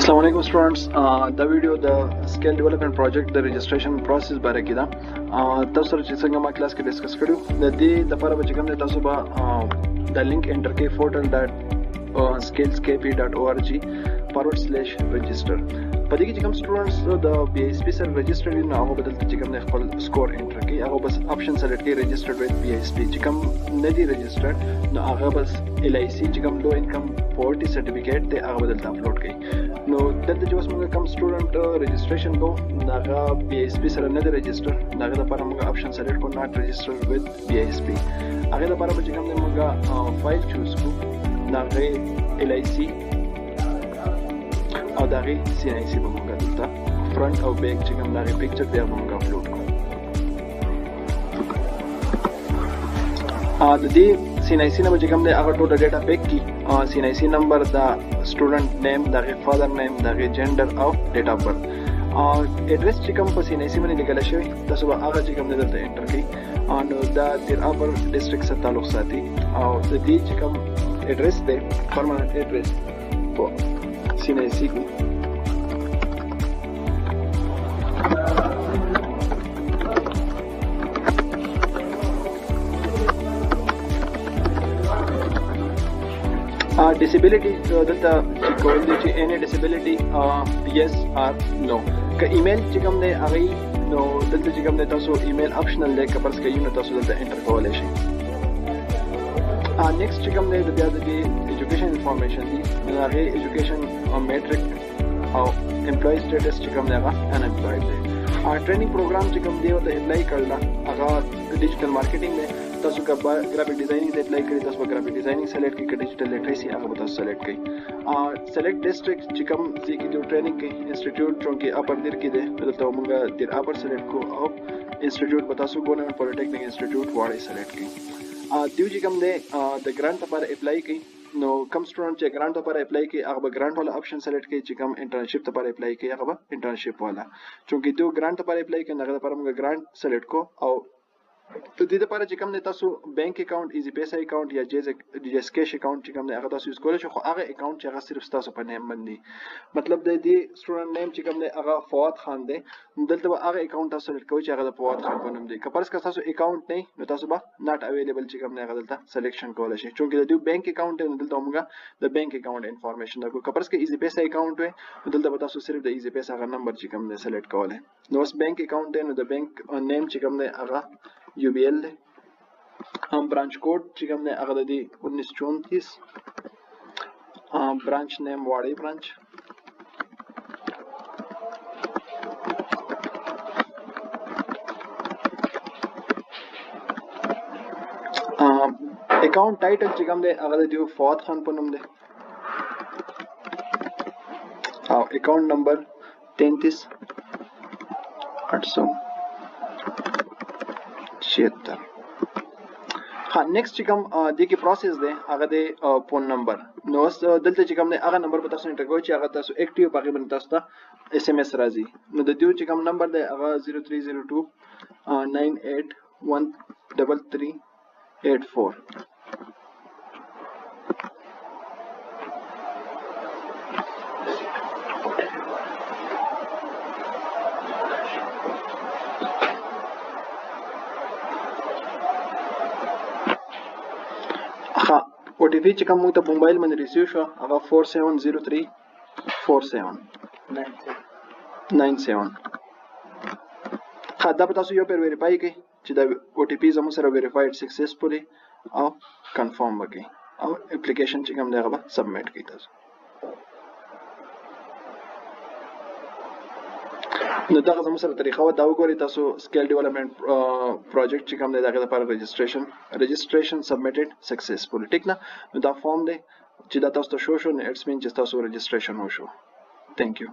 Assalamu alaikum students. The video the skill development project the registration process bare کې دا تاسو سره چې څنګه ما کلاس کې ډیسکس کړو د دې لپاره به کوم تاسو به د لینک انټر کې portal.skillskp.org/register په دې کې کوم سټوډنټس د PHP سره رجسټر دي نو هغه بدل چې کوم خپل سکور انټر کوي هغه بس آپشن سلیکټ کوي رجسټرډ وذ PHP چې کوم نه دی رجسټرډ نو هغه بس LIC چې کوم لو انکم پورټي سرټیفیکیټ ته هغه بدل اپلوډ کوي نو دلته چې اوس موږ کوم سټوډنټ رجسټریشن کو هغه PHP سره نه دی رجسټر هغه لپاره موږ آپشن سلیکټ کو ناٹ رجسټر وذ PHP هغه لپاره چې کوم موږ فایل چوز کو هغه LIC او دغه CNIC به موږ دلته فرنٹ او بیک چې کوم دغه پکچر دی موږ اپلوډ کوو د دې CNIC نمبر چې کوم دی هغه ټول ډیټا پیک کی CNIC نمبر دا سټوډنټ نیم دغه فادر نیم دغه جندر او ډیټ اف برث ایڈریس چې کوم په CNIC باندې لیکل شوی تاسو به هغه چې کوم دلته انټر کړئ نو دا د ابر ډیسټریکټ سره تعلق ساتي او د دې چې کوم ایڈریس دی پرمننت ایڈریس په CNIC کو disability دلته چې کول دي چې any disability yes or no که ایمیل چې کوم دی هغه نو دلته چې کوم دی تاسو ایمیل آپشنل دی که پرس کوي نو تاسو دلته انټر کولای شئ نیکسٹ چې کوم دی د بیا د ایجوکیشن انفارمیشن دی هغه ایجوکیشن میټریک او امپلوي سټیټس چې کوم دی هغه انامپلوید دی ټریننګ پروګرام چې کوم دی ورته اپلای کړل هغه ډیجیټل مارکیټینګ دی تاسو کا گرافیک ډیزاینینګ ته اپلای کړئ تاسو گرافیک ډیزاینینګ سلیکټ کړئ ډیجیټل لټریسي هغه به تاسو سلیکټ کړئ سلیکټ ډیسټریکټ چې کوم ځای کې د ټریننګ کوي انسټیټیوټ چونکې اپر دیر کې دی دلته موږ دیر اپر سلیکټ کو او انسټیټیوټ به تاسو ګورنمنت پولیټیکنیک انسټیټیوټ واړی سلیکټ کړئ دیو چې کوم دی د ګرانټ لپاره اپلای کوي نو کم سټوډنټ چې ګرانټ لپاره اپلای کوي هغه به ګرانټ والا آپشن سلیکټ کوي چې کوم انټرنشپ لپاره اپلای کوي هغه به انټرنشپ والا چونکې دیو ګرانټ لپاره اپلای کوي هغه لپاره موږ ګرانټ سلیکټ کو او ته دې لپاره چې کوم نه تاسو بانک اکاؤنٹ ایزی پیسا اکاؤنٹ یا جیز کیش اکاؤنٹ چې کوم نه هغه تاسو یوز کولای شئ خو هغه اکاؤنٹ چې هغه صرف تاسو په نیم باندې مطلب د دې سټوډنټ نیم چې کوم نه هغه فواد خان دی دلته به هغه اکاؤنٹ تاسو سلیکټ کوئ چې هغه د فواد خان په نوم دی که پرس که تاسو اکاؤنٹ نه نو تاسو به ناٹ اویلیبل چې کوم نه هغه دلته سلیکشن کولای شئ چونکې د دې بانک اکاؤنٹ نه دلته موږ د بانک اکاؤنٹ انفارمیشن دا کو که پرس که ایزی پیسا اکاؤنٹ وي دلته به تاسو صرف د ایزی پیسا هغه نمبر چې کوم نه سلیکټ کولای نو اوس بانک اکاؤنٹ نو د بانک نیم چې کوم نه هغه UBL دی برانچ کوډ چې کوم نه هغه د 1934 برانچ نیم واړی برانچ اکاؤنٹ ټایټل چې کوم دی هغه د فواد خان په نوم دی او اکاؤنٹ نمبر 33876 نیکسٹ چې کوم د کې پروسس دی هغه د فون نمبر نو دلته چې کوم دی هغه نمبر به تاسو انټر کوئ چې هغه تاسو اکټیو پاګې باندې تاسو ته SMS راځي نو د دیو چې کوم نمبر دی هغه 030298133384 OTP چې کوم ته موبایل باندې ریسیو شو هغه 47034797 دا به تاسو یو پیر ویریفای کړئ چې دا OTP زموږ سره ویریفاید سکسسفولي او کنفرم وکړئ او اپلیکیشن چې کوم دی هغه به سبمیټ کړئ تاسو نو دا زموږ سره طریقه و دا وګورئ تاسو سکیل ډیولپمنٹ پروجیکټ چې کوم دی دغه لپاره رجسټریشن سبمیټډ سکسسفولي ټیک نه نو دا فارم دی چې دا تاسو ته شو نو اټس مین چې تاسو رجسټریشن وشو ثانک یو